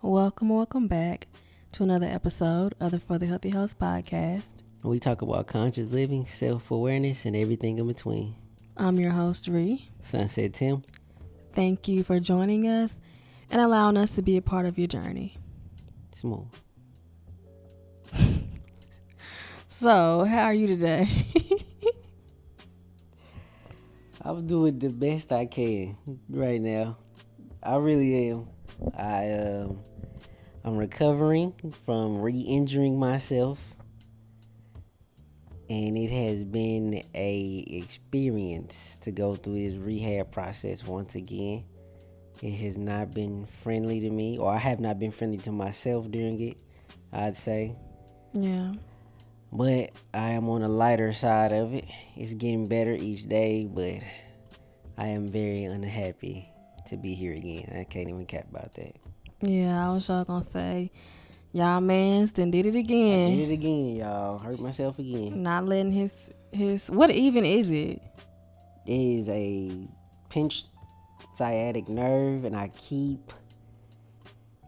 Welcome back to another episode of the For the Healthy Host podcast. We talk about conscious living, self-awareness, and everything in between. I'm your host, Ree. Sunset Tim. Thank you for joining us and allowing us to be a part of your journey. Smooth. So, how are you today? I'm doing the best I can right now. I really am. I'm recovering from re-injuring myself, and it has been a experience to go through this rehab process once again. It has not been friendly to me, or I have not been friendly to myself during it, I'd say. Yeah. But I am on the lighter side of it. It's getting better each day, but I am very unhappy to be here again. I can't even cap about that. Yeah, I was just gonna say, y'all mans done did it again. I did it again, y'all. Hurt myself again. Not letting his what even is it? It is a pinched sciatic nerve, and I keep,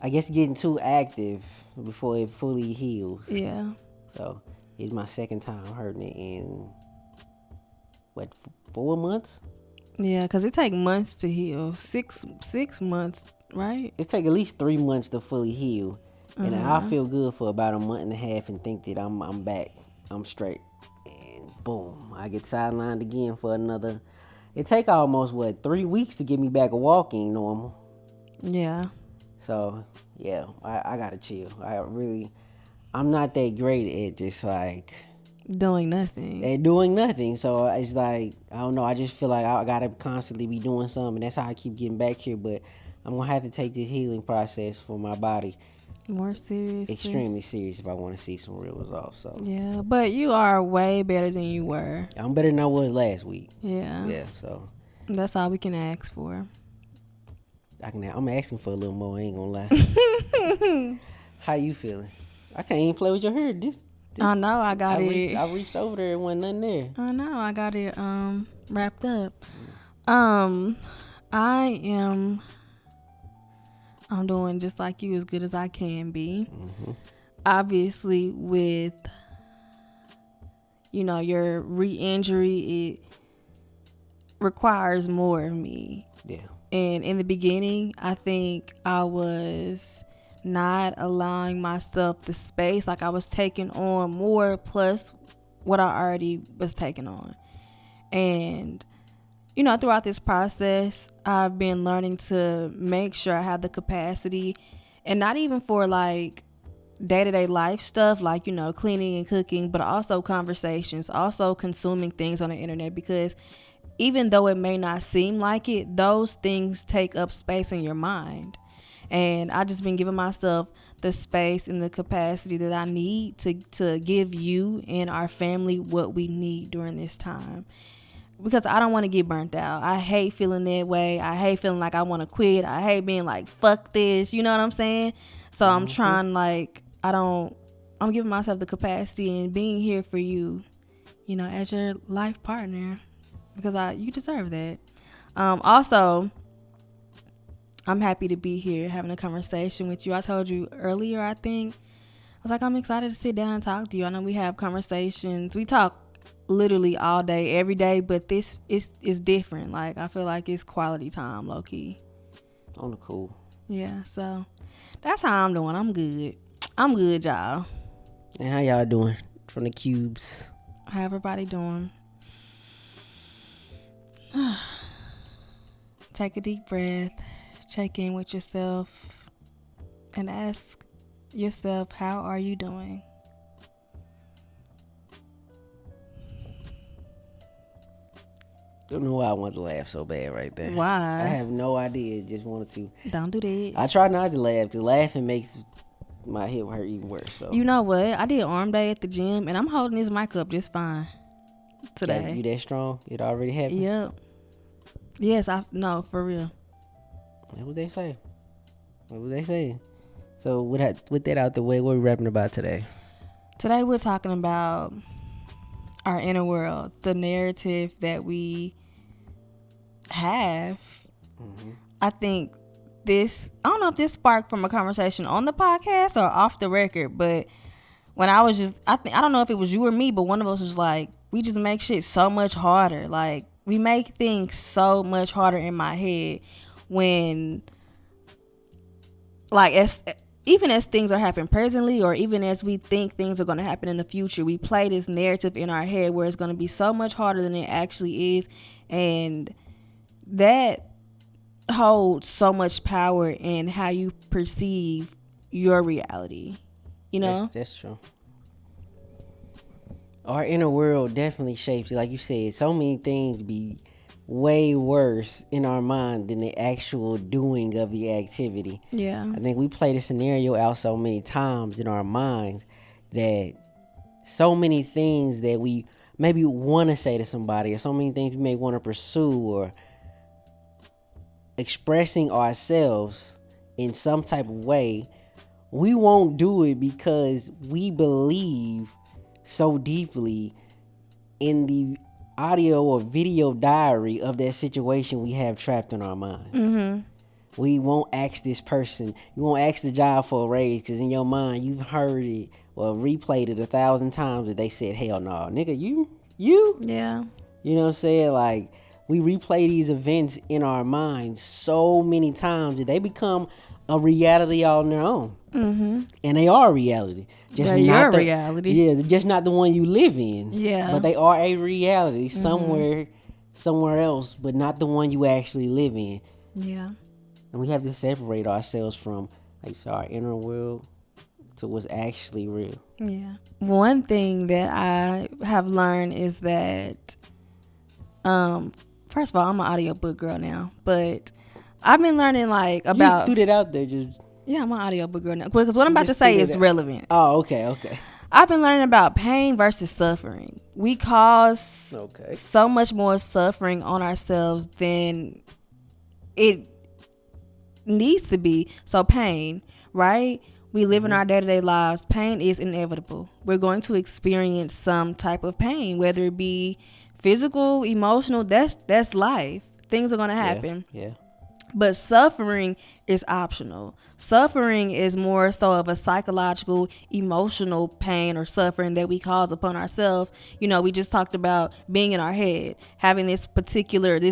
getting too active before it fully heals. Yeah. So it's my second time hurting it in 4 months? Yeah, because it take months to heal. Six months, right? It take at least 3 months to fully heal, and I feel good for about a month and a half and think that I'm back, I'm straight, and boom, I get sidelined again for another. It take almost 3 weeks to get me back a walking normal. Yeah. So yeah, I gotta chill. I'm not that great at just like Doing nothing. at doing nothing. So it's like, I don't know. I just feel like I gotta constantly be doing something. That's how I keep getting back here. But I'm gonna have to take this healing process for my body More seriously. extremely serious if I want to see some real results. So Yeah, but you are way better than you were. I'm better than I was last week. Yeah. Yeah. So That's all we can ask for. I'm asking for a little more. I ain't gonna lie. How you feeling? I can't even play with your hair. I know I got it. I reached over there and wasn't nothing there. I know I got it wrapped up. I'm doing just like you, as good as I can be. Mm-hmm. Obviously, with your re-injury, it requires more of me. Yeah. And in the beginning, I think I was not allowing myself the space. Like, I was taking on more plus what I already was taking on. And, throughout this process, I've been learning to make sure I have the capacity, and not even for like day-to-day life stuff, like, cleaning and cooking, but also conversations, also consuming things on the internet, because even though it may not seem like it, those things take up space in your mind. And I just been giving myself the space and the capacity that I need to give you and our family what we need during this time. Because I don't want to get burnt out. I hate feeling that way. I hate feeling like I want to quit. I hate being like, fuck this. You know what I'm saying? So I'm trying, I'm giving myself the capacity and being here for you, as your life partner. Because you deserve that. Also, I'm happy to be here having a conversation with you. I told you earlier, I think, I was like, I'm excited to sit down and talk to you. I know we have conversations. We talk literally all day, every day, but this is different. Like, I feel like it's quality time, low key. On the cool. Yeah, so that's how I'm doing. I'm good. I'm good, y'all. And how y'all doing from the cubes? How everybody doing? Take a deep breath. Check in with yourself and ask yourself, how are you doing? Don't know why I wanted to laugh so bad right there. Why? I have no idea. Just wanted to. Don't do that. I try not to laugh because laughing makes my hip hurt even worse. So You know what? I did arm day at the gym, and I'm holding this mic up just fine today. You that strong? It already happened? Yep. Yes, no, for real. That's what they say. What was they saying? So with that out the way, what are we rapping about today? Today we're talking about our inner world, the narrative that we have. Mm-hmm. I think this, I don't know if this sparked from a conversation on the podcast or off the record, but when I was just, I don't know if it was you or me, but one of us was like, we just make shit so much harder. Like, we make things so much harder in my head when, like, even as things are happening presently, or even as we think things are going to happen in the future, we play this narrative in our head where it's going to be so much harder than it actually is. And that holds so much power in how you perceive your reality. You know? That's true. Our inner world definitely shapes it. Like you said, so many things be way worse in our mind than the actual doing of the activity. Yeah. I think we play the scenario out so many times in our minds that so many things that we maybe want to say to somebody, or so many things we may want to pursue, or expressing ourselves in some type of way, we won't do it because we believe so deeply in the audio or video diary of that situation we have trapped in our mind. Mm-hmm. We won't ask this person. You won't ask the job for a raise because in your mind you've heard it or replayed it 1,000 times that they said, hell no, nigga, you. Yeah. You know what I'm saying? Like, we replay these events in our minds so many times that they become a reality all on their own. Mm-hmm. And they are a reality. Just they're your reality. Yeah, just not the one you live in. Yeah. But they are a reality somewhere else, but not the one you actually live in. Yeah. And we have to separate ourselves from, like, our inner world to what's actually real. Yeah. One thing that I have learned is that, first of all, I'm an audiobook girl now, but I've been learning, like, about... You just threw that out there. Yeah, I'm an audiobook girl now. Because what I'm about to say is relevant. Oh, okay. I've been learning about pain versus suffering. We cause so much more suffering on ourselves than it needs to be. So pain, right? We live in our day-to-day lives. Pain is inevitable. We're going to experience some type of pain, whether it be physical, emotional. That's life. Things are going to happen. Yeah. But suffering is optional. Suffering is more so of a psychological, emotional pain or suffering that we cause upon ourselves. You know, we just talked about being in our head, having this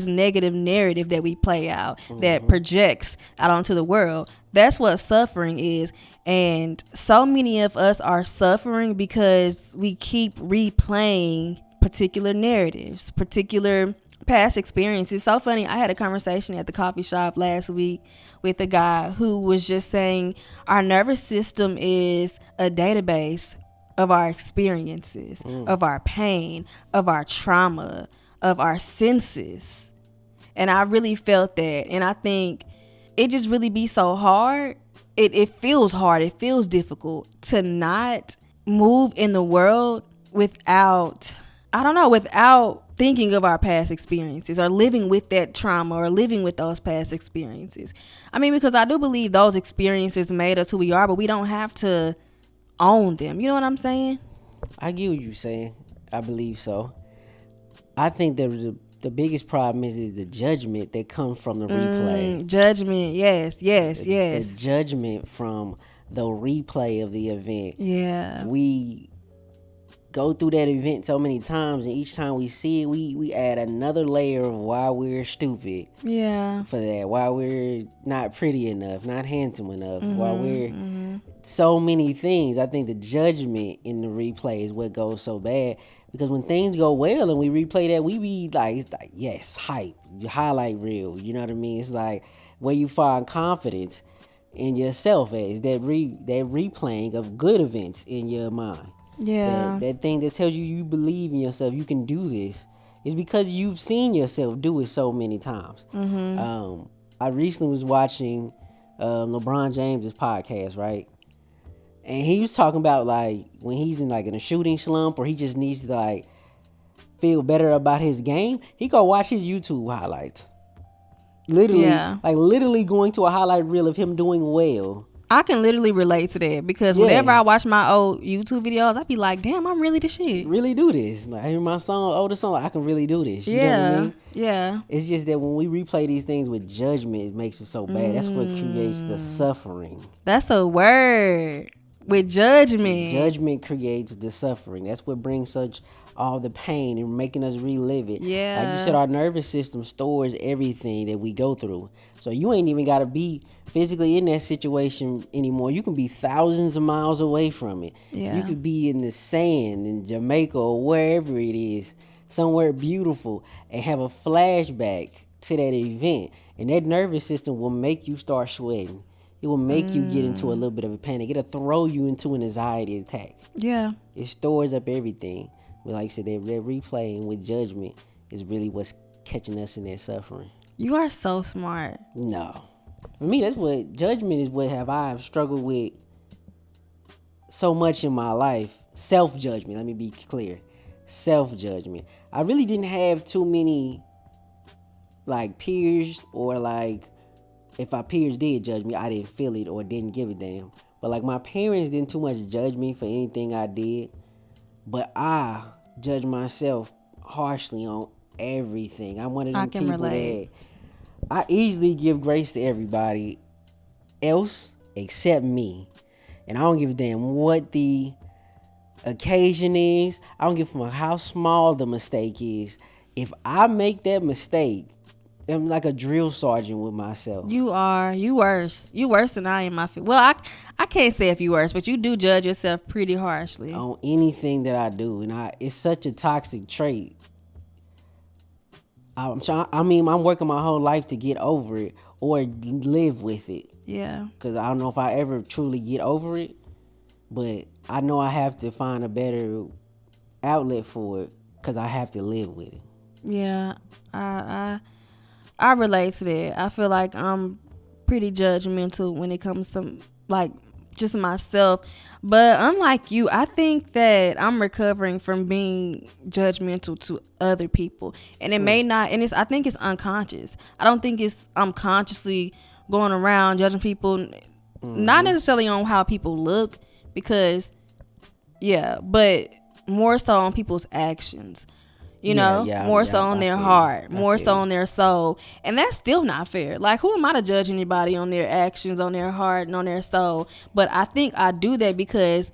negative narrative that we play out that projects out onto the world. That's what suffering is. And so many of us are suffering because we keep replaying particular narratives, particular past experiences. So funny, I had a conversation at the coffee shop last week with a guy who was just saying our nervous system is a database of our experiences, of our pain, of our trauma, of our senses. And I really felt that. And I think it just really be so hard. It feels hard. It feels difficult to not move in the world without thinking of our past experiences or living with that trauma or living with those past experiences. I mean, because I do believe those experiences made us who we are, but we don't have to own them. You know what I'm saying? I get what you're saying. I believe so. I think the biggest problem is the judgment that comes from the replay. Judgment, yes. The judgment from the replay of the event. Yeah. We go through that event so many times, and each time we see it, we add another layer of why we're stupid. Yeah. For that, why we're not pretty enough, not handsome enough, why we're so many things. I think the judgment in the replay is what goes so bad, because when things go well and we replay that, we be like, it's like, yes, hype, highlight reel. You know what I mean? It's like where you find confidence in yourself as that replaying of good events in your mind. Yeah. That thing that tells you believe in yourself, you can do this, is because you've seen yourself do it so many times. I recently was watching LeBron James's podcast, right? And he was talking about, like, when he's in a shooting slump, or he just needs to, like, feel better about his game, he go watch his YouTube highlights. Literally, literally going to a highlight reel of him doing well I can literally relate to that because whenever I watch my old YouTube videos, I be like, damn, I'm really the shit. Really do this. Like, I hear my song, older song, like, I can really do this. You know what I mean? Yeah. It's just that when we replay these things with judgment, it makes it so bad. That's what creates the suffering. That's a word. With judgment. Judgment creates the suffering. That's what brings such all the pain and making us relive it. Yeah. Like you said, our nervous system stores everything that we go through. So you ain't even got to be physically in that situation anymore. You can be thousands of miles away from it. Yeah. You could be in the sand in Jamaica or wherever it is, somewhere beautiful, and have a flashback to that event. And that nervous system will make you start sweating. It will make you get into a little bit of a panic. It'll throw you into an anxiety attack. Yeah. It stores up everything. But like I said, that replaying with judgment is really what's catching us in that suffering. You are so smart. No. For me, that's what judgment is. What have I struggled with so much in my life? Self-judgment. Let me be clear. Self-judgment. I really didn't have too many like peers, or like if our peers did judge me, I didn't feel it or didn't give a damn. But like my parents didn't too much judge me for anything I did. But I judge myself harshly on everything. I'm one of them people that I easily give grace to everybody else except me. And I don't give a damn what the occasion is. I don't give a fuck how small the mistake is. If I make that mistake, I'm like a drill sergeant with myself. You are. You worse. You worse than I am. My well, I can't say if you worse, but you do judge yourself pretty harshly on anything that I do, and it's such a toxic trait. I'm working my whole life to get over it or live with it. Yeah. Because I don't know if I ever truly get over it, but I know I have to find a better outlet for it because I have to live with it. Yeah, I relate to that. I feel like I'm pretty judgmental when it comes to like just myself. But unlike you, I think that I'm recovering from being judgmental to other people. And it may not, and I think it's unconscious. I don't think I'm consciously going around judging people, not necessarily on how people look, because but more so on people's actions. You know, more so on their heart, more so on their soul. And that's still not fair. Like, who am I to judge anybody on their actions, on their heart, and on their soul? But I think I do that because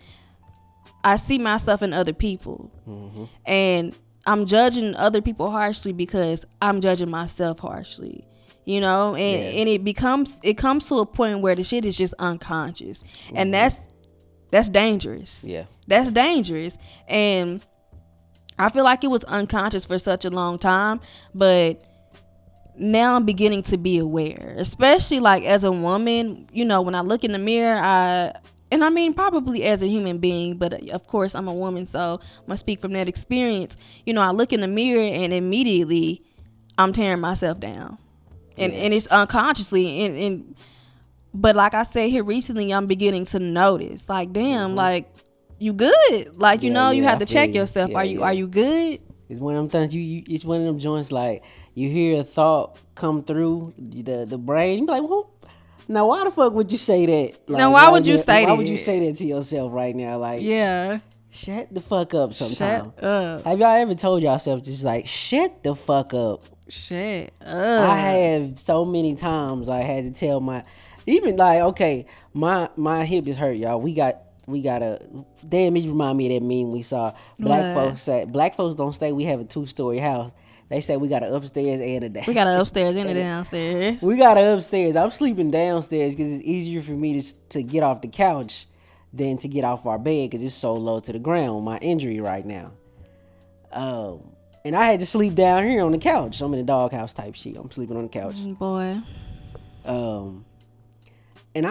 I see myself in other people. Mm-hmm. And I'm judging other people harshly because I'm judging myself harshly. You know, and it comes to a point where the shit is just unconscious. Mm-hmm. And that's dangerous. Yeah. That's dangerous. And I feel like it was unconscious for such a long time, but now I'm beginning to be aware, especially like as a woman. You know, when I look in the mirror, probably as a human being, but of course I'm a woman, so I'm gonna speak from that experience. You know, I look in the mirror and immediately I'm tearing myself down, and it's unconsciously. But like I said here recently, I'm beginning to notice, like, damn, like, you good? Like, you have to check yourself. Are you good? It's one of them things. It's one of them joints. Like, you hear a thought come through the brain. You be like, well, now why the fuck would you say that? Like, now why would you say that? Why would you say that to yourself right now? Like, shut the fuck up. Sometimes. Shut up. Have y'all ever told yourself just like, shut the fuck up? Shut up. I have so many times I had to tell my hip is hurt, y'all. We got a damn. It remind me of that meme we saw. Black folks don't stay. We have a 2-story house. They say we got an upstairs and a downstairs. We got an upstairs and a downstairs. We got an upstairs. I'm sleeping downstairs because it's easier for me to get off the couch than to get off our bed because it's so low to the ground. My injury right now. And I had to sleep down here on the couch. I'm in a doghouse type shit. I'm sleeping on the couch. Boy. And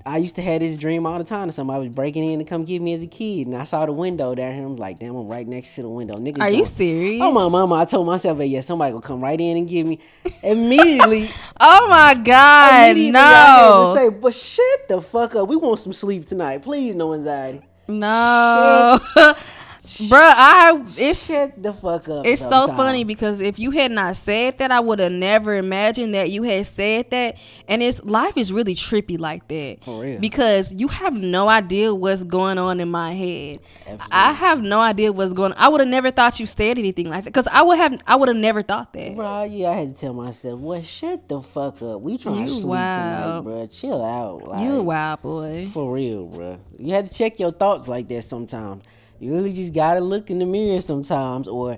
I used to have this dream all the time that somebody was breaking in to come get me as a kid. And I saw the window down here. I'm like, damn, I'm right next to the window. Niggas Are you serious? Oh, my mama. I told myself, somebody will come right in and get me. Immediately. Oh, my God. No. I had to say, but shut the fuck up. We want some sleep tonight. Please, no anxiety. No. Shut the fuck up. It's so funny because if you had not said that, I would have never imagined that you had said that. And life is really trippy like that. For real. Because you have no idea what's going on in my head. Absolutely. I have no idea what's going on. I would have never thought you said anything like that. Because I would have never thought that. Bro, yeah, I had to tell myself, well, shut the fuck up. We trying to sleep tonight, bro. Chill out. Like, you a wild boy. For real, bro. You had to check your thoughts like that sometimes. You really just gotta look in the mirror sometimes, or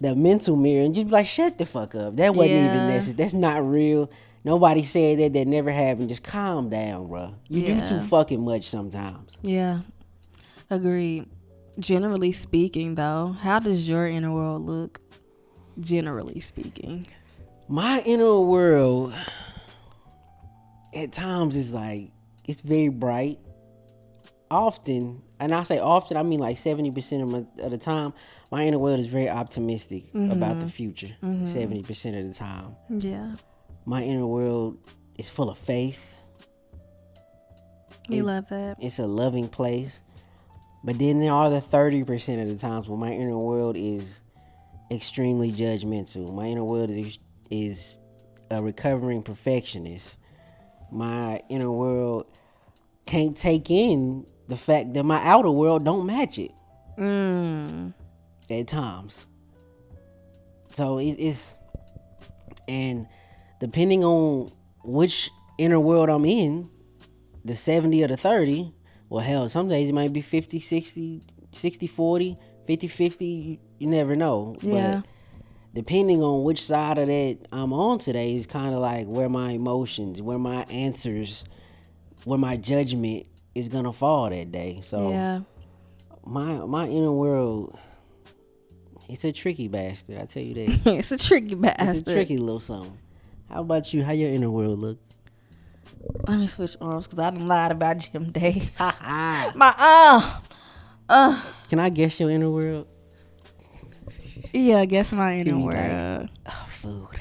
the mental mirror, and just be like, shut the fuck up. That wasn't even necessary. That's not real. Nobody said that. That never happened. Just calm down, bro. You do too fucking much sometimes. Yeah. Agreed. Generally speaking, though, how does your inner world look? Generally speaking. My inner world, at times, is like, it's very bright. Often, and I say often, I mean like 70% of the time, my inner world is very optimistic about the future. 70% of the time. Yeah. My inner world is full of faith. We love that. It's a loving place. But then there are the 30% of the times when my inner world is extremely judgmental. My inner world is a recovering perfectionist. My inner world can't take in the fact that my outer world don't match it. At times. So it's, and depending on which inner world I'm in, the 70 or the 30, well, hell, some days it might be 50, 60, 60, 40, 50, 50, you never know. Yeah. But depending on which side of that I'm on today is kind of like where my emotions, where my answers, where my judgment is gonna fall that day. So yeah. my inner world, it's a tricky bastard, I tell you that. It's a tricky bastard. It's a tricky little something. How about you? How your inner world look? Let me switch arms because I done lied about Gym Day. My Can I guess your inner world? Yeah, I guess my inner Give me world. Food.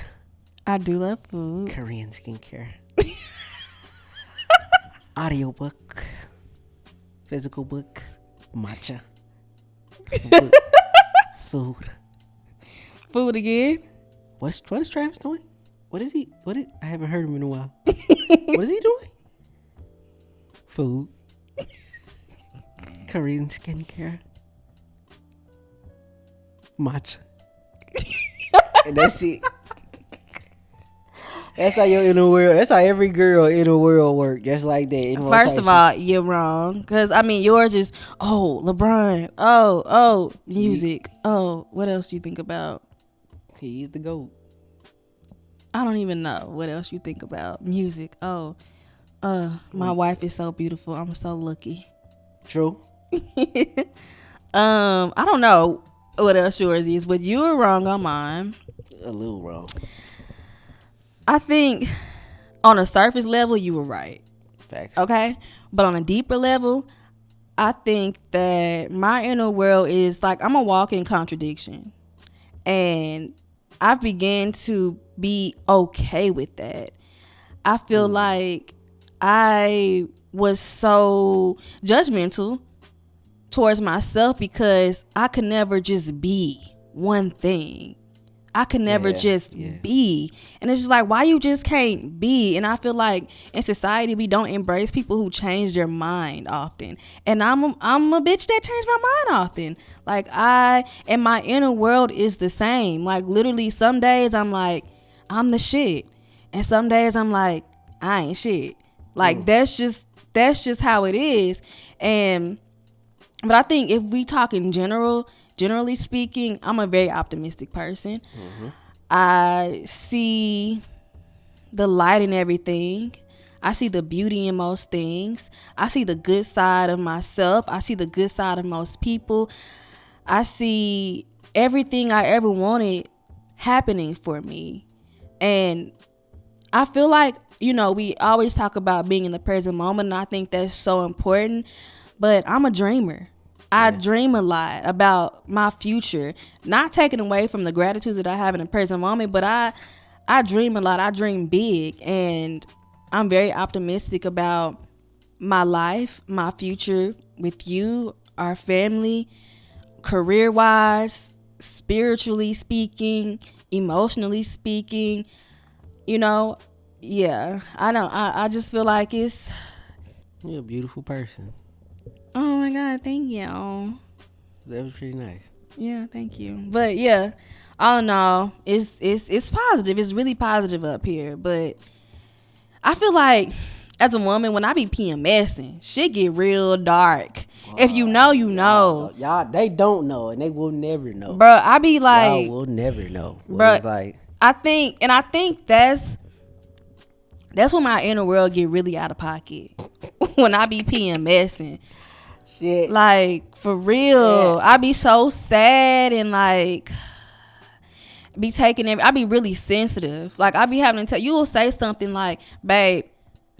I do love food. Korean skincare. Audiobook. Physical book. Matcha. Food. Food again? What is Travis doing? I haven't heard him in a while. What is he doing? Food. Korean skincare. Matcha. And that's it. That's how your inner world, that's how every girl inner world work. Just like that. First of all, you're wrong. Because, I mean, yours is, LeBron. Oh, music. Oh, what else do you think about? He's the GOAT. I don't even know what else you think about. Music. My wife is so beautiful. I'm so lucky. True. I don't know what else yours is, but you were wrong on mine. A little wrong. I think on a surface level, you were right. Facts. Okay? But on a deeper level, I think that my inner world is like, I'm a walking contradiction. And I've began to be okay with that. I feel like I was so judgmental towards myself because I could never just be one thing. I could never just be. And it's just like, why you just can't be? And I feel like in society, we don't embrace people who change their mind often. And I'm a bitch that changed my mind often. Like and my inner world is the same. Like literally some days I'm like, I'm the shit. And some days I'm like, I ain't shit. Like that's just how it is. But I think if we talk in generally speaking, I'm a very optimistic person. I see the light in everything. I see the beauty in most things. I see the good side of myself. I see the good side of most people. I see everything I ever wanted happening for me. And I feel like, we always talk about being in the present moment, and I think that's so important. But I'm a dreamer. I dream a lot about my future, not taking away from the gratitude that I have in the present moment, but I dream a lot. I dream big, and I'm very optimistic about my life, my future with you, our family, career wise, spiritually speaking, emotionally speaking, you know, yeah, I just feel like it's. You're a beautiful person. Oh my God, thank you. That was pretty nice. Yeah, thank you. But yeah, all in all, it's positive. It's really positive up here. But I feel like as a woman, when I be PMSing, shit get real dark. If you know, you know. Y'all, they don't know, and they will never know. Bro, I be like, y'all will never know. Bro, it's like, I think that's when my inner world get really out of pocket. When I be PMSing. shit. Like, for real. I be so sad and like be taking I be really sensitive. Like, I be having to tell you'll say something like, babe,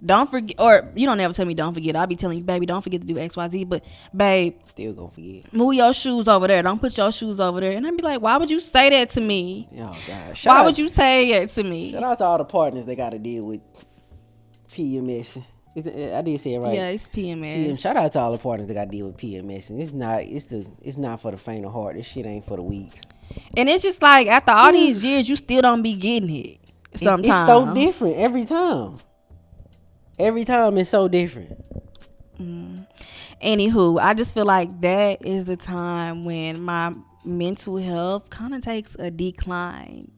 don't forget, or you don't ever tell me don't forget. I'll be telling you, baby, don't forget to do XYZ. But babe, Still gonna forget. Move your shoes over there. Don't put your shoes over there. And I'd be like, why would you say that to me? Oh God. Why would you say that to me? Shout out to all the partners that got to deal with PMS. I did say it right. Yeah, it's PMS. Shout out to all the partners that got to deal with PMS. And it's not for the faint of heart. This shit ain't for the weak. And it's just like, after all these years, you still don't be getting it. Sometimes It's so different every time. Every time it's so different. Anywho, I just feel like that is the time when my mental health kind of takes a decline.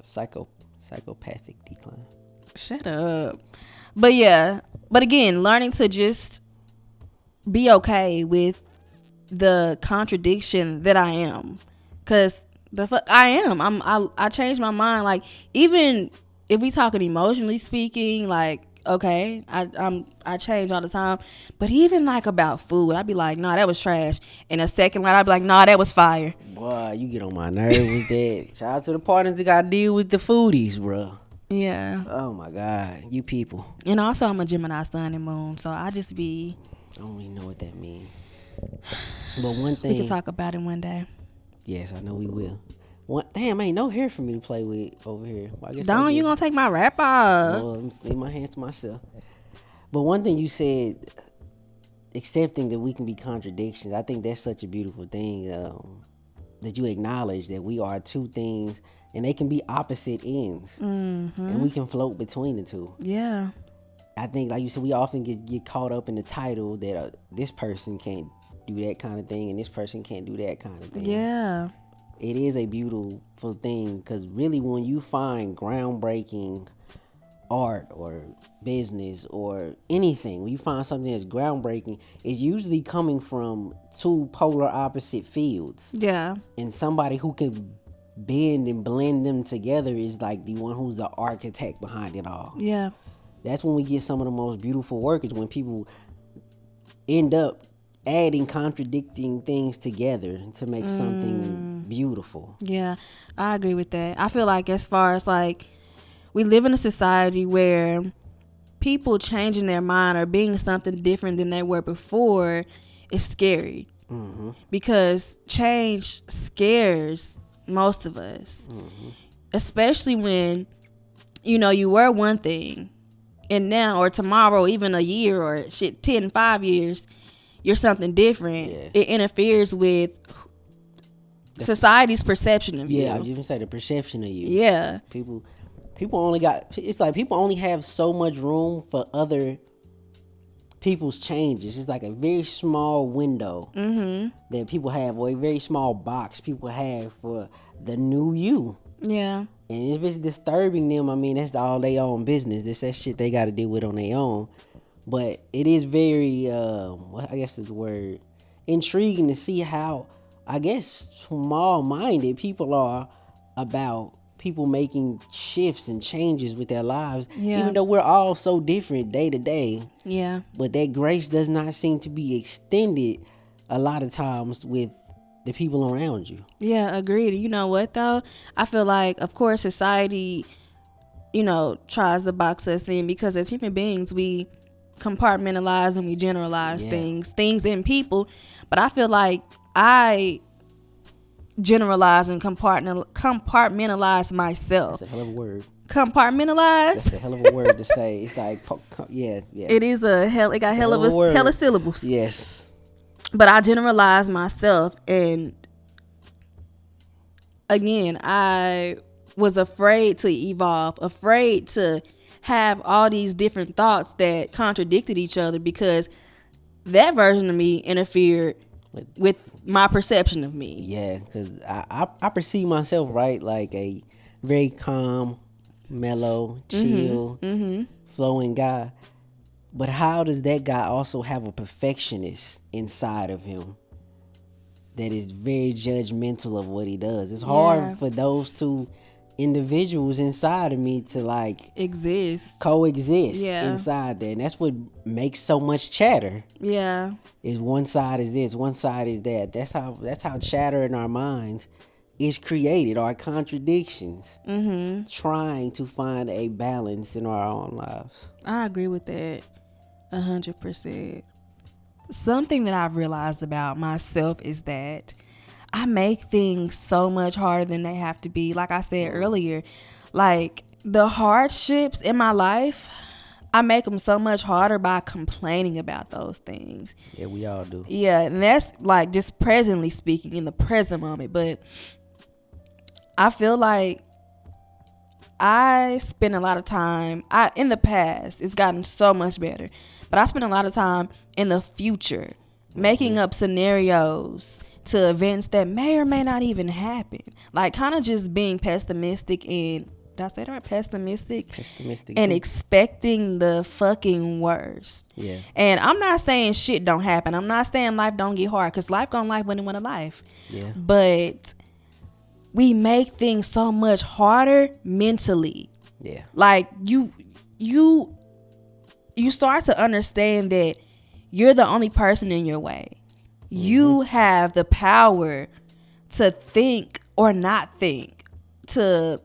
Psychopathic decline. Shut up. But yeah, but again, learning to just be okay with the contradiction that I am, cause I am. I changed my mind. Like, even if we talking emotionally speaking, like, okay, I change all the time. But even like about food, I'd be like, nah, that was trash. And a second line, I'd be like, nah, that was fire. Boy, you get on my nerve with that. Shout out to the partners that got to deal with the foodies, bro. Yeah. Oh my God, you people. And also, I'm a Gemini sun and moon, so I just be. I don't even know what that means. But one thing. We can talk about it one day. Yes, I know we will. Damn, ain't no hair for me to play with over here. Well, I guess Don't you gonna take my wrap off? Well, I'm leave my hands to myself. But one thing you said, accepting that we can be contradictions, I think that's such a beautiful thing, that you acknowledge that we are two things and they can be opposite ends. And we can float between the two. Yeah. I think, like you said, we often get caught up in the title that this person can't do that kind of thing and this person can't do that kind of thing. Yeah. It is a beautiful thing, because really when you find groundbreaking art or business or anything, when you find something that's groundbreaking, it's usually coming from two polar opposite fields. Yeah. And somebody who can bend and blend them together is like the one who's the architect behind it all. Yeah. That's when we get some of the most beautiful work, is when people end up adding contradicting things together to make something beautiful. Yeah, I agree with that. I feel like, as far as like, we live in a society where people changing their mind or being something different than they were before is scary. Because change scares most of us. Especially when, you were one thing and now, or tomorrow, even a year, or 5 years, you're something different. Yeah. It interferes with society's perception of you. Yeah, I was even say the perception of you. Yeah. People only have so much room for other people's changes. It's like a very small window that people have, or a very small box people have for the new you. Yeah. And if it's disturbing them, I mean, that's all their own business. That's that shit they got to deal with on their own. But it is very, I guess the word, intriguing to see how, I guess, small-minded people are about people making shifts and changes with their lives. Yeah. Even though we're all so different day to day. Yeah. But that grace does not seem to be extended a lot of times with the people around you. Yeah, agreed. You know what, though? I feel like, of course, society, tries to box us in, because as human beings, we compartmentalize and we generalize things in people. But I feel like I generalize and compartmentalize myself. That's a hell of a word. Compartmentalize? That's a hell of a word to say. It's like, yeah. It is it got hella syllables. Yes. But I generalized myself, and again, I was afraid to evolve, afraid to have all these different thoughts that contradicted each other, because that version of me interfered with my perception of me. Yeah, because I perceive myself, right, like a very calm, mellow, chill, flowing guy. But how does that guy also have a perfectionist inside of him that is very judgmental of what he does? It's hard for those two individuals inside of me to like coexist inside there, and that's what makes so much chatter. Is one side is this, one side is that. That's how chatter in our minds is created, our contradictions, trying to find a balance in our own lives. I agree with that 100%. Something that I've realized about myself is that I make things so much harder than they have to be. Like I said earlier, like the hardships in my life, I make them so much harder by complaining about those things. Yeah, we all do. Yeah, and that's like just presently speaking, in the present moment. But I feel like I spend a lot of time, in the past, it's gotten so much better, but I spend a lot of time in the future making up scenarios to events that may or may not even happen. Like kind of just being pessimistic and, did I say that right? Pessimistic and expecting the fucking worst. Yeah. And I'm not saying shit don't happen. I'm not saying life don't get hard, because life gonna life when it want to life. Yeah. But we make things so much harder mentally. Yeah. Like you start to understand that you're the only person in your way. You have the power to think or not think, to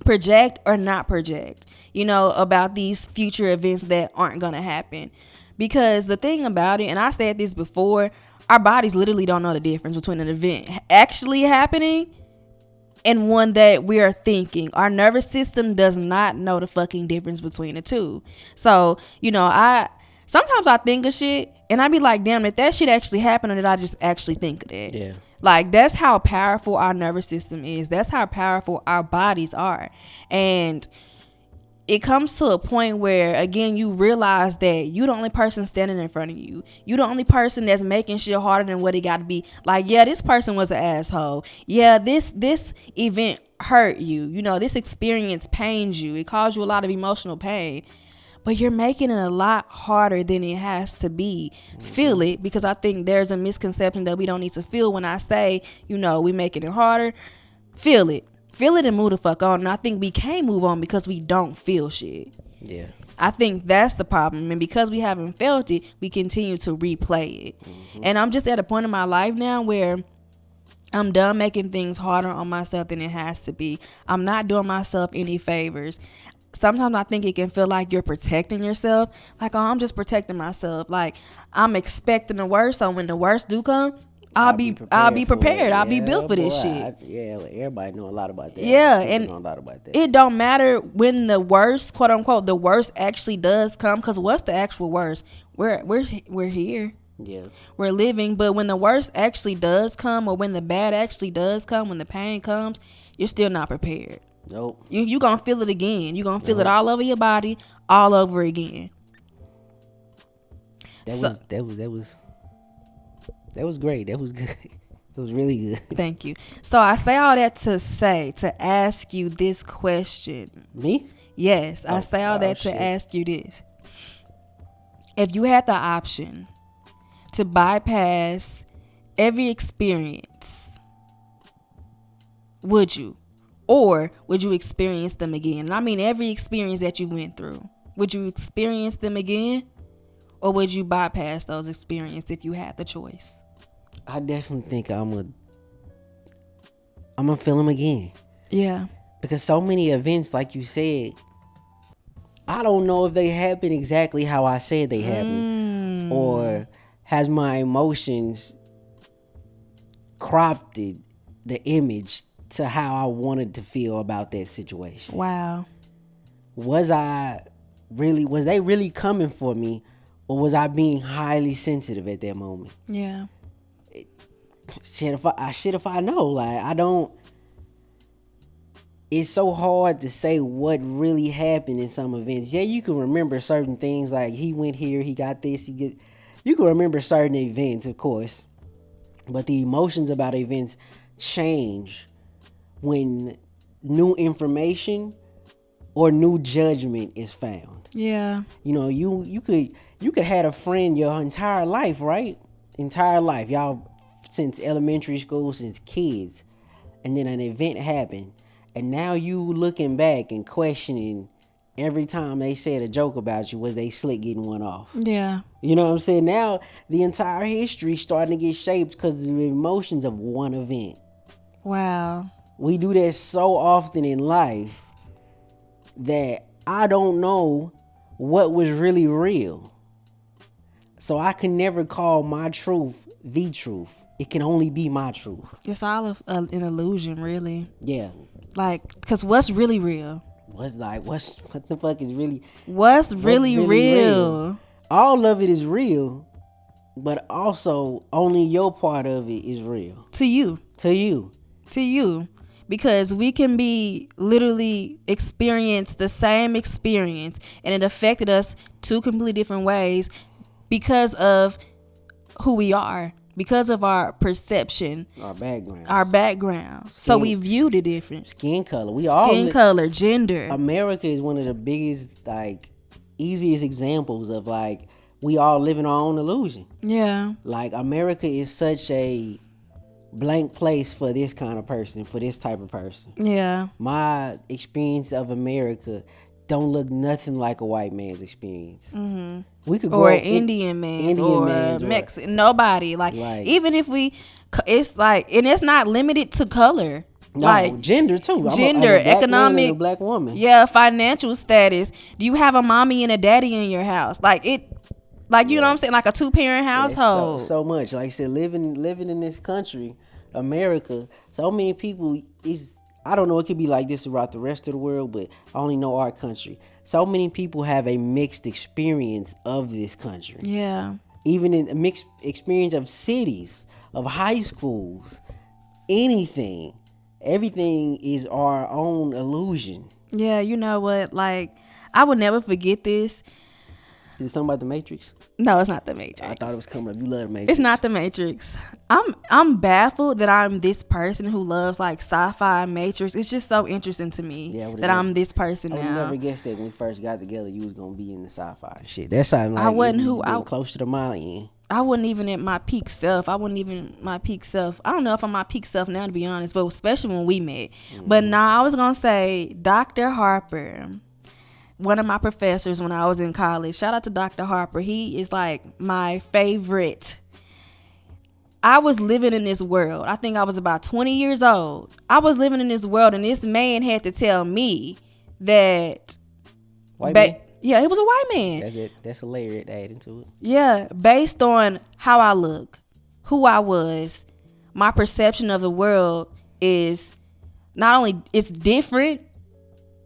project or not project, about these future events that aren't going to happen. Because the thing about it, and I said this before, our bodies literally don't know the difference between an event actually happening and one that we are thinking. Our nervous system does not know the fucking difference between the two. So, sometimes I think of shit and I be like, damn, did that shit actually happen, or did I just actually think of that? Yeah. Like, that's how powerful our nervous system is. That's how powerful our bodies are. And it comes to a point where, again, you realize that you the only person standing in front of you. You the only person that's making shit harder than what it got to be. Like, yeah, this person was an asshole. Yeah, this event hurt you. This experience pains you. It caused you a lot of emotional pain. But you're making it a lot harder than it has to be. Feel it, because I think there's a misconception that we don't need to feel when I say, we making it harder. Feel it. Feel it and move the fuck on. And I think we can't move on because we don't feel shit. Yeah. I think that's the problem. And because we haven't felt it, we continue to replay it. And I'm just at a point in my life now where I'm done making things harder on myself than it has to be. I'm not doing myself any favors. Sometimes I think it can feel like you're protecting yourself. Like, oh, I'm just protecting myself. Like, I'm expecting the worst. So when the worst do come, I'll be prepared. I'll be built for this shit. Everybody know a lot about that. Yeah, and know a lot about that. It don't matter when the worst, quote unquote, the worst actually does come. Because what's the actual worst? We're here. Yeah, we're living. But when the worst actually does come, or when the bad actually does come, when the pain comes, you're still not prepared. Nope. You gonna feel it again. You gonna feel it all over your body, all over again. That was great. That was good. It was really good. Thank you. So I say all that to ask you this question. Me? Yes, I say all that to ask you this. If you had the option to bypass every experience, would you? Or would you experience them again? And I mean every experience that you went through. Would you experience them again? Or would you bypass those experiences if you had the choice? I definitely think I'm gonna feel them again. Yeah. Because so many events, like you said, I don't know if they happen exactly how I said they happen. Or has my emotions cropped the image to how I wanted to feel about that situation. Wow. Was they really coming for me, or was I being highly sensitive at that moment? Yeah. Shit, if I know, like I don't. It's so hard to say what really happened in some events. Yeah, you can remember certain things, like he went here, he got this, you can remember certain events, of course, but the emotions about events change when new information or new judgment is found. Yeah. You know, you could had a friend your entire life, right? Entire life, y'all, since elementary school, since kids, and then an event happened, and now you looking back and questioning every time they said a joke about you, was they slick getting one off? Yeah. You know what I'm saying? Now the entire history starting to get shaped because of the emotions of one event. Wow. We do that so often in life that I don't know what was really real. So I can never call my truth the truth. It can only be my truth. It's all an illusion, really. Yeah. Like, because what's really real? What the fuck is really... What's really real? All of it is real, but also only your part of it is real. To you. To you. To you. Because we can be literally experience the same experience, and it affected us two completely different ways because of who we are, because of our perception, our background. So we viewed it different. Skin color. Color, gender. America is one of the biggest, like, easiest examples of, like, we all live in our own illusion. Yeah. Like, America is such a blank place for this kind of person, for this type of person. Yeah. My experience of America don't look nothing like a white man's experience. Mm-hmm. We could go or an Indian man or Mexican. Nobody. Like, even if it's like, and it's not limited to color. No, like gender too. Gender, I'm a economic, a black woman. Yeah, financial status. Do you have a mommy and a daddy in your house? Like it, like you know what I'm saying, like a 2-parent household. So much. Like I said, living in this country, America. So many people I don't know. It could be like this throughout the rest of the world, but I only know our country. So many people have a mixed experience of this country. Yeah. Even in a mixed experience of cities, of high schools, anything. Everything is our own illusion. Yeah, you know what? Like, I will never forget this. Is it something about the Matrix? No, it's not the Matrix. I thought it was coming up. You love the Matrix. It's not the Matrix. I'm baffled that I'm this person who loves like sci-fi and Matrix. It's just so interesting to me that I'm this person now. I would never guess that when we first got together, you was gonna be in the sci-fi and shit. That's how like I wasn't close to the mile end. I wasn't even at my peak self. I don't know if I'm my peak self now, to be honest, but especially when we met. Mm-hmm. But I was gonna say Dr. Harper, one of my professors when I was in college. Shout out to Dr. Harper. He is like my favorite. I was living in this world. I think I was about 20 years old. I was living in this world, and this man had to tell me that. White man? Yeah, he was a white man. That's a layer to add into it. Yeah, based on how I look, who I was, my perception of the world is not only it's different,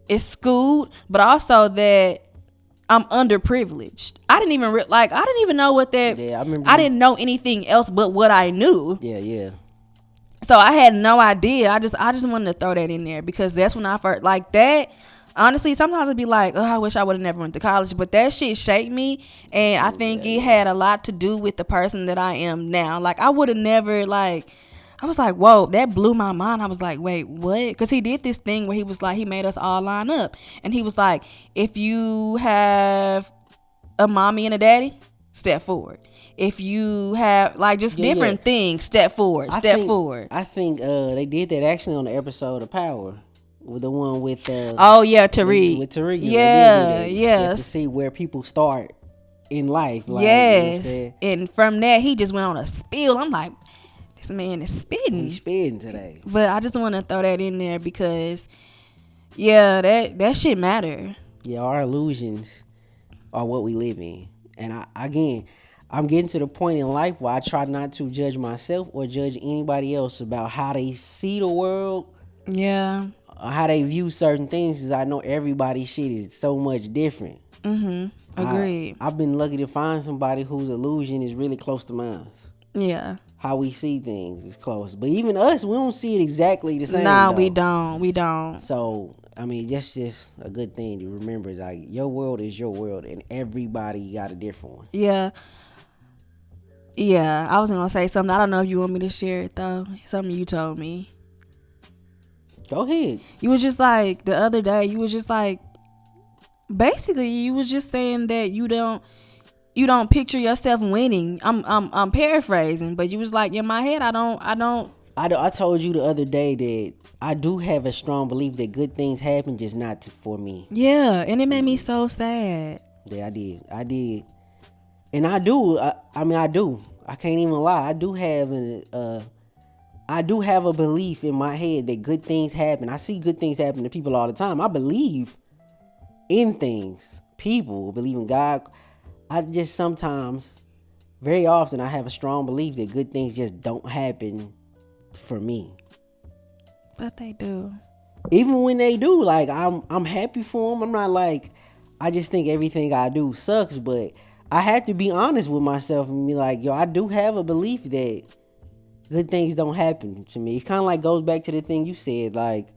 it's schooled, but also that I'm underprivileged. I didn't even know what that. Yeah, I remember. I didn't know anything else but what I knew. Yeah. So I had no idea. I just wanted to throw that in there because that's when I first like that. Honestly, sometimes I'd be like, oh, I wish I would have never went to college. But that shit shaped me. And I think it had a lot to do with the person that I am now. Like, I would have never, I was like, whoa, that blew my mind. I was like, wait, what? Because he did this thing where he was like, he made us all line up. And he was like, if you have a mommy and a daddy, step forward. If you have, different things, step forward, forward. I think they did that actually on the episode of Power. With the one with Tariq. With Tariq. Yeah, yes. Just to see where people start in life. Yes. You know and from that, he just went on a spiel. I'm like, this man is spitting. He's spitting today. But I just want to throw that in there because, yeah, that shit matter. Yeah, our illusions are what we live in. And I'm getting to the point in life where I try not to judge myself or judge anybody else about how they see the world. Yeah. how they view certain things is I know everybody's shit is so much different. Agreed. I've been lucky to find somebody whose illusion is really close to mine. Yeah. How we see things is close. But even us, we don't see it exactly the same. Nah, though. we don't. So, I mean, that's just a good thing to remember. Like, your world is your world, and everybody got a different one. Yeah. Yeah, I was gonna say something. I don't know if you want me to share it though. Something you told me. Go ahead. You was just like the other day. You was just like, basically, you was just saying that you don't picture yourself winning. I'm paraphrasing, but you was like, in my head, I don't. I told you the other day that I do have a strong belief that good things happen, just not for me. Yeah, and it made me so sad. Yeah, I did, and I do. I mean, I do. I can't even lie. I do have a belief in my head that good things happen. I see good things happen to people all the time. I believe in things. People believe in God. I just sometimes, very often, I have a strong belief that good things just don't happen for me. But they do. Even when they do, like I'm happy for them. I'm not like, I just think everything I do sucks, but I have to be honest with myself and be like, yo, I do have a belief that good things don't happen to me. It's kind of like goes back to the thing you said, like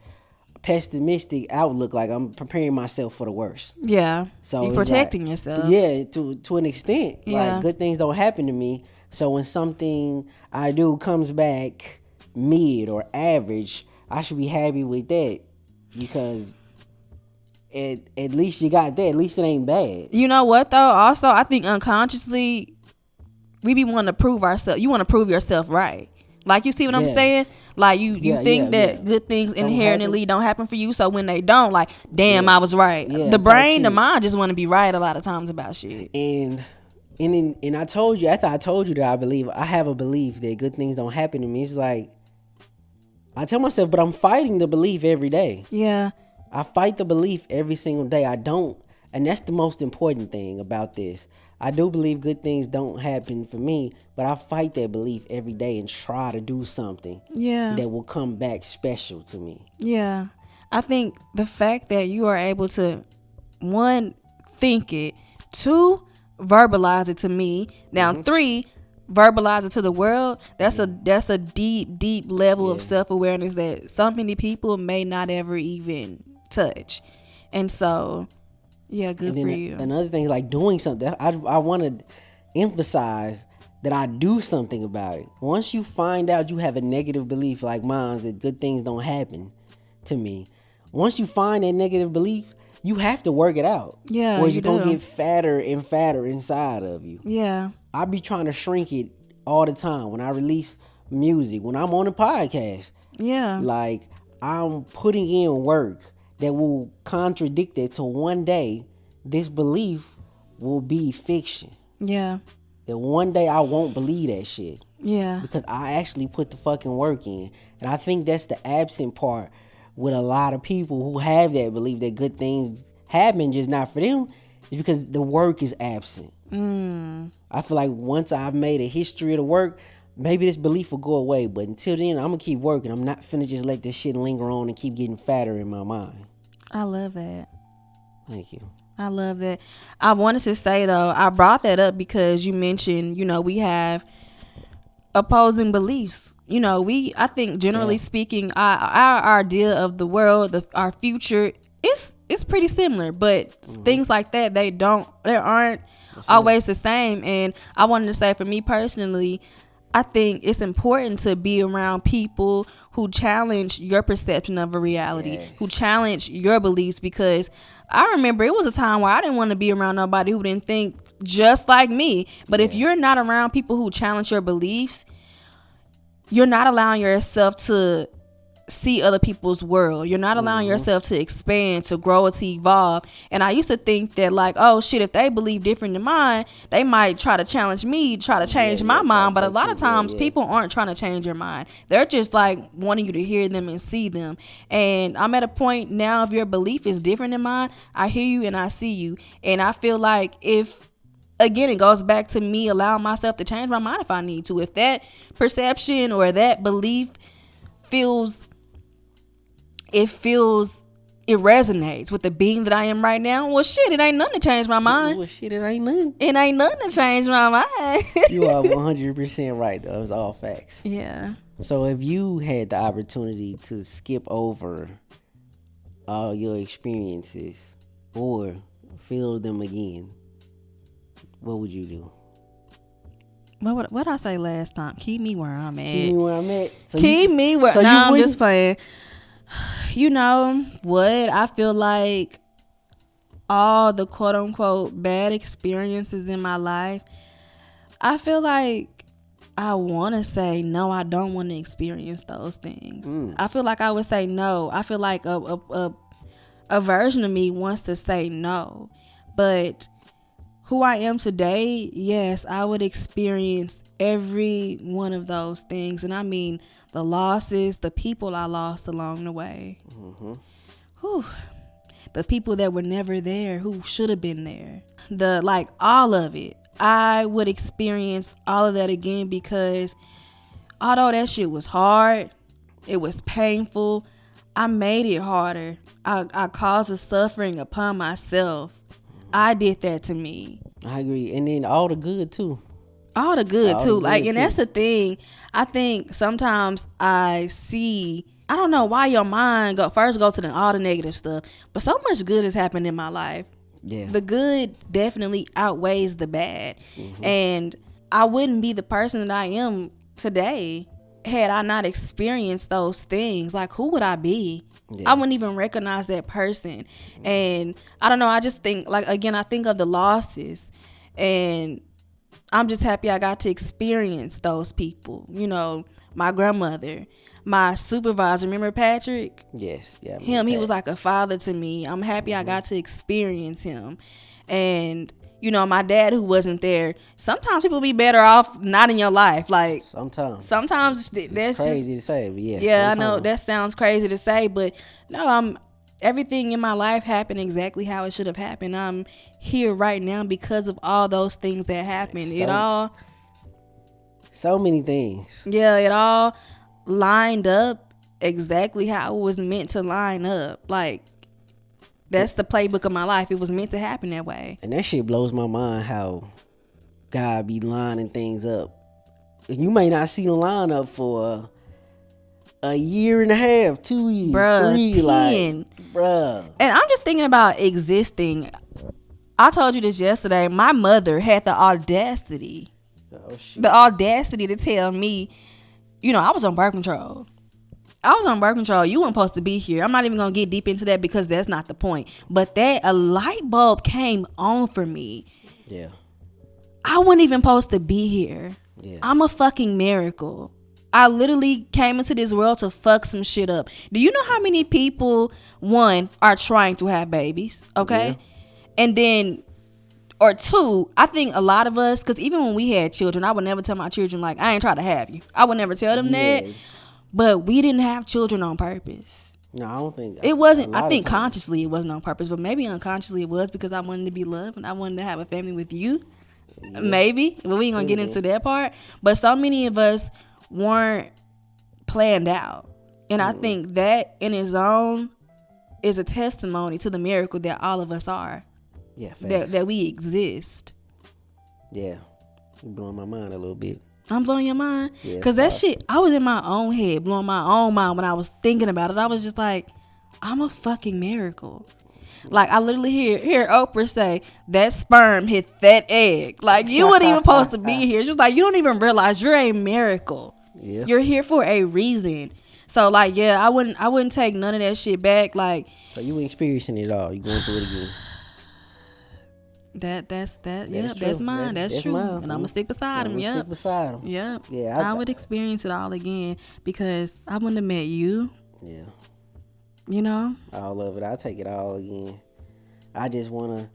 pessimistic outlook, like I'm preparing myself for the worst. Yeah. So you're it's protecting like, yourself. Yeah, to an extent. Yeah. Like good things don't happen to me. So when something I do comes back mid or average, I should be happy with that because at least you got that. At least it ain't bad. You know what though? Also, I think unconsciously we be wanting to prove ourselves. You want to prove yourself right. Like, you see what I'm saying? Like, you think that good things inherently don't happen for you. So when they don't, like, damn, I was right. The brain, the mind just want to be right a lot of times about shit. And I told you, after I told you that I have a belief that good things don't happen to me. It's like, I tell myself, but I'm fighting the belief every day. Yeah. I fight the belief every single day. I don't, and that's the most important thing about this. I do believe good things don't happen for me, but I fight that belief every day and try to do something that will come back special to me. Yeah. I think the fact that you are able to, one, think it, two, verbalize it to me, now three, verbalize it to the world, that's a deep level of self-awareness that so many people may not ever even touch. And so, yeah, good for you. Another thing is like doing something. I want to emphasize that I do something about it. Once you find out you have a negative belief like mine that good things don't happen to me, once you find that negative belief, you have to work it out. Yeah, or you're going to get fatter and fatter inside of you. Yeah. I be trying to shrink it all the time when I release music, when I'm on a podcast. Yeah. Like, I'm putting in work that will contradict it till one day this belief will be fiction. Yeah. That one day I won't believe that shit. Yeah. Because I actually put the fucking work in. And I think that's the absent part with a lot of people who have that belief that good things happen, just not for them, is because the work is absent. I feel like once I've made a history of the work, maybe this belief will go away. But until then, I'm going to keep working. I'm not finna just let this shit linger on and keep getting fatter in my mind. I love that. Thank you. I love that. I wanted to say, though, I brought that up because you mentioned, we have opposing beliefs. I think generally speaking, our idea of the world, our future, it's pretty similar. But things like that, they aren't always the same. And I wanted to say, for me personally, I think it's important to be around people who challenge your perception of a reality, who challenge your beliefs, because I remember it was a time where I didn't want to be around nobody who didn't think just like me. But if you're not around people who challenge your beliefs, you're not allowing yourself to see other people's world. You're not allowing yourself to expand, to grow, to evolve. And I used to think that, like, oh shit, if they believe different than mine, they might try to challenge me, try to change my mind. But a lot of times people aren't trying to change your mind. They're just like wanting you to hear them and see them. And I'm at a point now, if your belief is different than mine, I hear you and I see you. And I feel like again, it goes back to me allowing myself to change my mind if I need to. If that perception or that belief feels it resonates with the being that I am right now. Well, shit, it ain't nothing to change my mind. Well, shit, it ain't nothing. It ain't nothing to change my mind. You are 100% right, though. It's all facts. Yeah. So if you had the opportunity to skip over all your experiences or feel them again, what would you do? What I say last time? Keep me where I'm at. Keep me where I'm at. Keep me where. So I'm just playing. You know what? I feel like all the quote unquote bad experiences in my life, I feel like I want to say no. I don't want to experience those things. I feel like I would say no. I feel like a version of me wants to say no, but who I am today, yes, I would experience every one of those things. And I mean the losses, the people I lost along the way. Whew. The people that were never there, who should have been there. All of it. I would experience all of that again, because although that shit was hard, it was painful, I made it harder. I caused the suffering upon myself. I did that to me. I agree. And then all the good too. All the good too. And that's the thing. I think sometimes I don't know why your mind go to all the negative stuff, but so much good has happened in my life. Yeah. The good definitely outweighs the bad. And I wouldn't be the person that I am today had I not experienced those things. Like, who would I be? I wouldn't even recognize that person. And I don't know, I just think, again, I think of the losses, and I'm just happy I got to experience those people. You know, my grandmother, my supervisor, remember Patrick? Yes. Yeah. Him, he was like a father to me. I'm happy I got to experience him. And you know, my dad, who wasn't there. Sometimes people be better off not in your life. Like, sometimes that's crazy to say, but yeah, I know that sounds crazy to say, but no, everything in my life happened exactly how it should have happened. I'm here right now because of all those things that happened. So many things. Yeah, it all lined up exactly how it was meant to line up. Like, that's the playbook of my life. It was meant to happen that way. And that shit blows my mind, how God be lining things up. You may not see the lineup for a year and a half, 2 years, bruh, 3, 10. like, bruh. And I'm just thinking about existing. I told you this yesterday. My mother had the audacity to tell me, you know, I was on birth control. You weren't supposed to be here. I'm not even going to get deep into that because that's not the point. But a light bulb came on for me. Yeah. I wasn't even supposed to be here. Yeah. I'm a fucking miracle. I literally came into this world to fuck some shit up. Do you know how many people, one, are trying to have babies? Okay. Yeah. And then, or two, I think a lot of us, because even when we had children, I would never tell my children, like, I ain't try to have you. I would never tell them that. But we didn't have children on purpose. No, I don't think it wasn't. I think consciously it wasn't on purpose, but maybe unconsciously it was, because I wanted to be loved and I wanted to have a family with you. Yeah. Maybe, but we ain't gonna get into that part. But so many of us weren't planned out, and I think that in its own is a testimony to the miracle that all of us are. Yeah, that we exist. Yeah, you're blowing my mind a little bit. I'm blowing your mind? Because that shit, I was in my own head, blowing my own mind when I was thinking about it. I was just like, I'm a fucking miracle. Like, I literally hear Oprah say, that sperm hit that egg. Like, you weren't even supposed to be here. Just like, you don't even realize you're a miracle. Yeah. You're here for a reason. So, like, yeah, I wouldn't take none of that shit back. Like, so you experiencing it all. You going through it again. That's mine. That's true. Mine, and I'm gonna stick beside him. Yep. Stick beside him. Yep. Yeah. I would experience it all again because I wouldn't have met you. Yeah. You know? All of it. I'll take it all again. I just wanna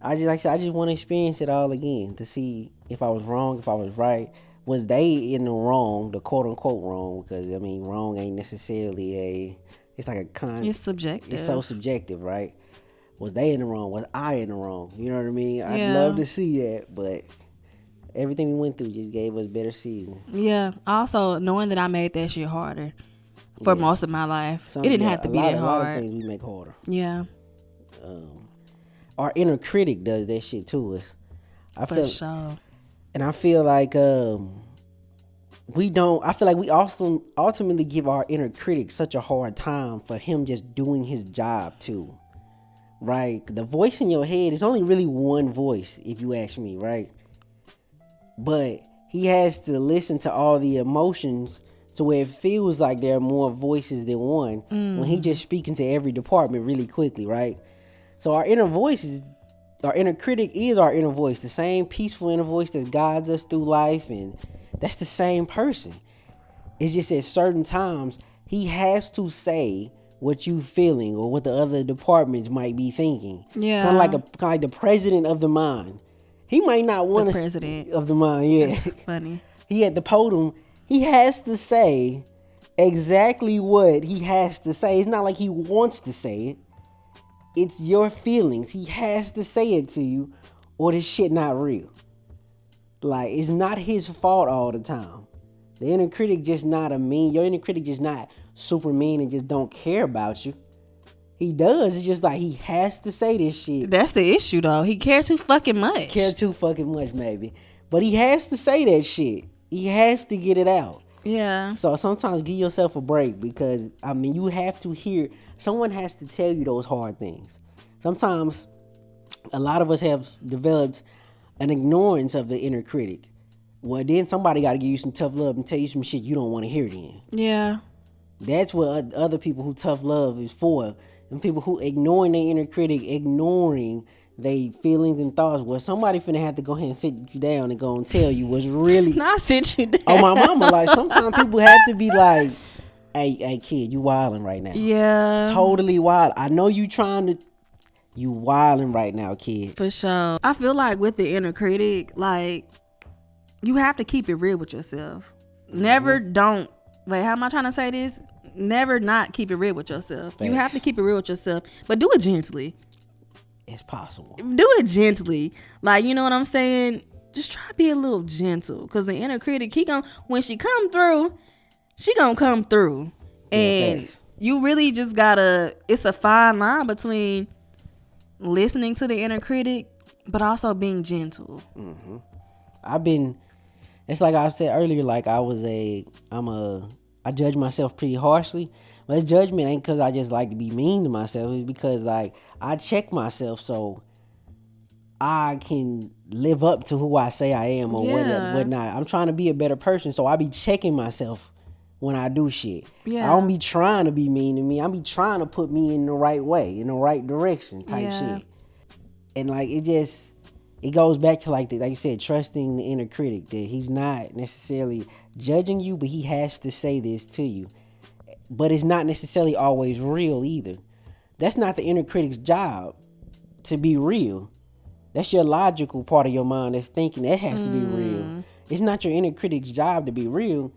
experience it all again to see if I was wrong, if I was right. Was they in the wrong, the quote unquote wrong? Because I mean, wrong ain't necessarily it's like it's subjective. It's so subjective, right? Was they in the wrong? Was I in the wrong? You know what I mean? I'd love to see that, but everything we went through just gave us better season. Yeah. Also, knowing that I made that shit harder. for most of my life. It didn't have to be that hard. A lot of things we make harder. Yeah. Our inner critic does that shit to us. For sure. And I feel like we don't. I feel like we also ultimately give our inner critic such a hard time for him just doing his job too. Right? The voice in your head is only really one voice, if you ask me, right? But he has to listen to all the emotions to where it feels like there are more voices than one when he just speaking to every department really quickly, right? So our inner critic is our inner voice, the same peaceful inner voice that guides us through life, and that's the same person. It's just at certain times he has to say what you feeling or what the other departments might be thinking. Yeah. Kind of like the president of the mind. He might not want to president of the mind. Yeah. That's funny. He at the podium. He has to say exactly what he has to say. It's not like he wants to say it. It's your feelings. He has to say it to you, or this shit not real. Like, it's not his fault all the time. The inner critic just not your inner critic just not super mean and just don't care about you. He does. It's just like he has to say this shit. That's the issue, though. He cares too fucking much. Care too fucking much, maybe. But he has to say that shit. He has to get it out. Yeah. So sometimes give yourself a break, because, I mean, you have to hear, someone has to tell you those hard things. Sometimes a lot of us have developed an ignorance of the inner critic. Well, then somebody got to give you some tough love and tell you some shit you don't want to hear then. Yeah. That's what other people who tough love is for. And people who ignoring their inner critic, ignoring their feelings and thoughts. Well, somebody finna have to go ahead and sit you down and go and tell you what's really... Not sit you down. Oh, my mama, like, sometimes people have to be like, hey, kid, you wilding right now. Yeah. Totally wild. I know you wilding right now, kid. For sure. I feel like with the inner critic, like, you have to keep it real with yourself. Never wait, how am I trying to say this? Never not keep it real with yourself. Thanks. You have to keep it real with yourself, but do it gently. It's possible. Do it gently. Like, you know what I'm saying? Just try to be a little gentle, because the inner critic, when she come through, she gonna come through. And thanks. You really just gotta, it's a fine line between listening to the inner critic, but also being gentle. Mm-hmm. It's like I said earlier, like I judge myself pretty harshly. But judgment ain't because I just like to be mean to myself. It's because, like, I check myself so I can live up to who I say I am or whatnot. I'm trying to be a better person, so I be checking myself when I do shit. Yeah. I don't be trying to be mean to me. I be trying to put me in the right way, in the right direction type shit. And, like, it goes back to, like you said, trusting the inner critic, that he's not necessarily judging you, but he has to say this to you. But it's not necessarily always real either. That's not the inner critic's job to be real. That's your logical part of your mind that's thinking that has to be real. It's not your inner critic's job to be real.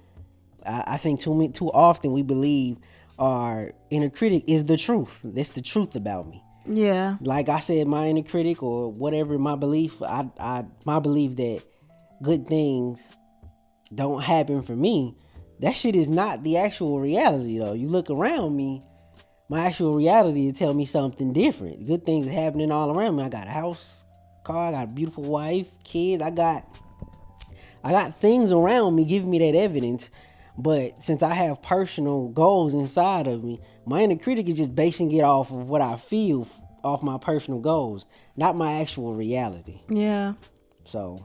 I think too often we believe our inner critic is the truth. That's the truth about me. Yeah. Like I said, my inner critic or whatever my belief, my belief that good things don't happen for me, that shit is not the actual reality though. You look around me, my actual reality will tell me something different. Good things are happening all around me. I got a house, car, I got a beautiful wife, kids. I got things around me giving me that evidence. But since I have personal goals inside of me, my inner critic is just basing it off of what I feel off my personal goals, not my actual reality. Yeah. So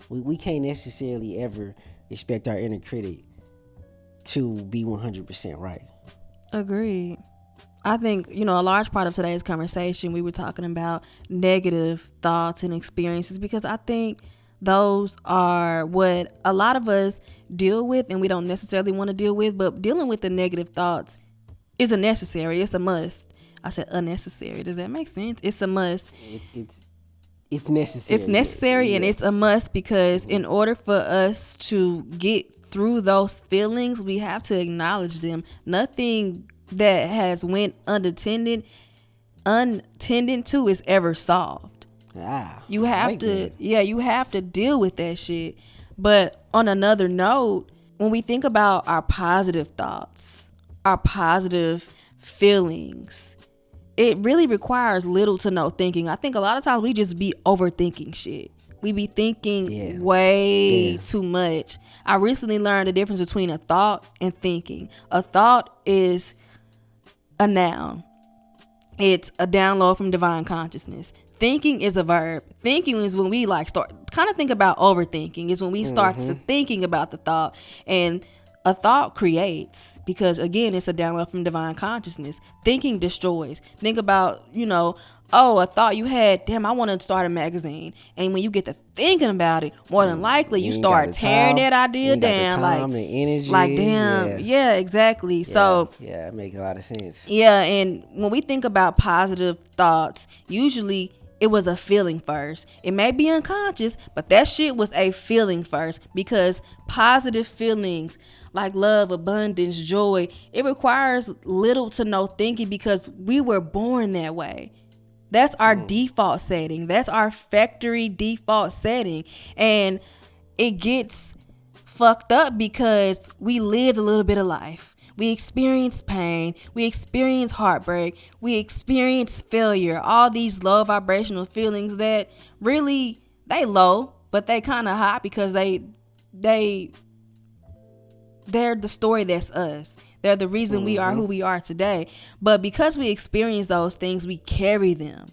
we can't necessarily ever expect our inner critic to be 100% right. Agreed. I think, a large part of today's conversation, we were talking about negative thoughts and experiences, because I think those are what a lot of us deal with and we don't necessarily want to deal with, but dealing with the negative thoughts is a necessary. It's a must. I said unnecessary. Does that make sense? It's a must. It's necessary. It's necessary, and it's a must, because in order for us to get through those feelings, we have to acknowledge them. Nothing that has went unattended to is ever solved. You have to deal with that shit. But on another note, when we think about our positive thoughts, our positive feelings, it really requires little to no thinking. I think a lot of times we just be overthinking shit. We be thinking way too much. I recently learned the difference between a thought and thinking. A thought is a noun. It's a download from divine consciousness. Thinking is a verb. Thinking is when we like start kind of think about overthinking. Is when we start to thinking about the thought. And a thought creates, because again, it's a download from divine consciousness. Thinking destroys. Think about, a thought you had, damn, I want to start a magazine. And when you get to thinking about it, more than likely you start tearing that idea down. The energy. Like, damn, yeah, exactly. So it makes a lot of sense. Yeah, and when we think about positive thoughts, usually it was a feeling first. It may be unconscious, but that shit was a feeling first, because positive feelings like love, abundance, joy, it requires little to no thinking, because we were born that way. That's our default setting. That's our factory default setting. And it gets fucked up because we lived a little bit of life. We experience pain. We experience heartbreak. We experience failure. All these low vibrational feelings that really, they low, but they kind of high, because they're the story that's us. They're the reason we are who we are today. But because we experience those things, we carry them.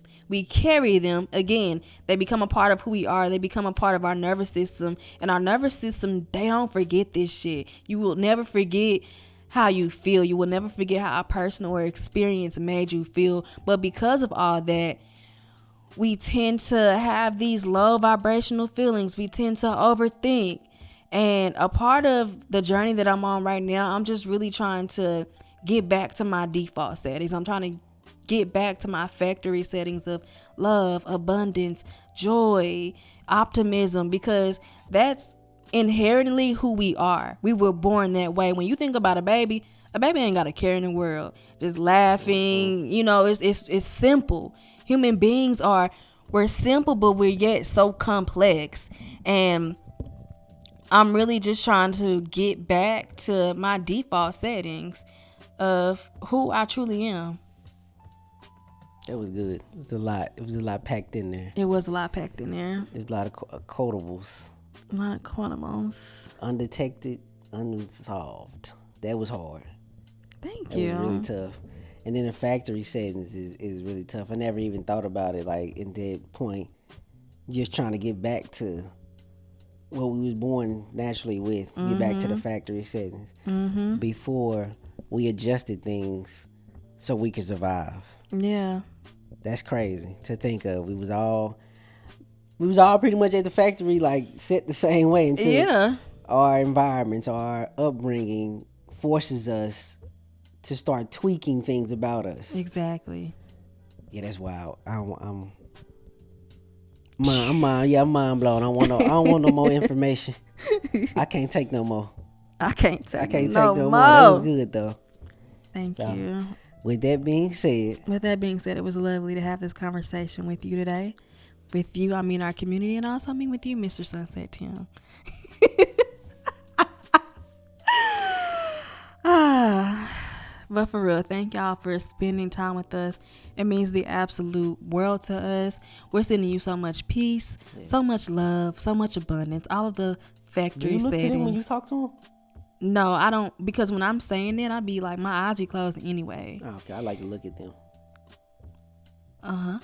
Again, they become a part of who we are. They become a part of our nervous system. And our nervous system, they don't forget this shit. You will never forget how you feel. You will never forget how a person or experience made you feel. But because of all that, we tend to have these low vibrational feelings. We tend to overthink. And a part of the journey that I'm on right now, I'm just really trying to get back to my default settings. I'm trying to get back to my factory settings of love, abundance, joy, optimism, because that's inherently who we are. We were born that way. When you think about a baby ain't got a care in the world. Just laughing, it's simple. Human beings we're simple, but we're yet so complex. And I'm really just trying to get back to my default settings of who I truly am. That was good. It was a lot. It was a lot packed in there. There's a lot of quotables. A lot of quotables. Undetected, unsolved. That was hard. Thank you. That was really tough. And then the factory settings is really tough. I never even thought about it like in that point. Just trying to get back to what we was born naturally with. Get back to the factory settings. Before we adjusted things so we could survive. Yeah. That's crazy to think of. We was all pretty much at the factory, like set the same way until our environments, our upbringing forces us to start tweaking things about us. Exactly. Yeah, that's wild. I'm mind blown. I don't want no more information. I can't take no more. I can't take no more. That was good though. Thank you. With that being said, it was lovely to have this conversation with you today. With you, I mean our community, and also I mean with you, Mr. Sunset Tim. But for real, thank y'all for spending time with us. It means the absolute world to us. We're sending you so much peace, so much love, so much abundance, all of the factory settings. Do you look to them when you talk to them? No, I don't, because when I'm saying it, I be like, my eyes be closed anyway. Oh, okay, I like to look at them. Uh-huh.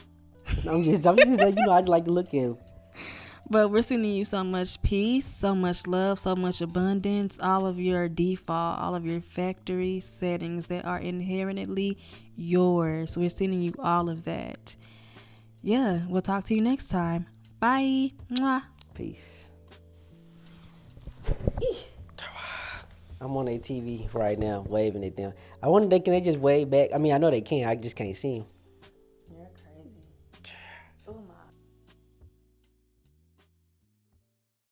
I'm just letting you know, I like to look at them. But we're sending you so much peace, so much love, so much abundance, all of your default, all of your factory settings that are inherently yours. We're sending you all of that. Yeah, we'll talk to you next time. Bye. Mwah. Peace. I'm on their TV right now, waving at them. I wonder, can they just wave back? I mean, I know they can. I just can't see them.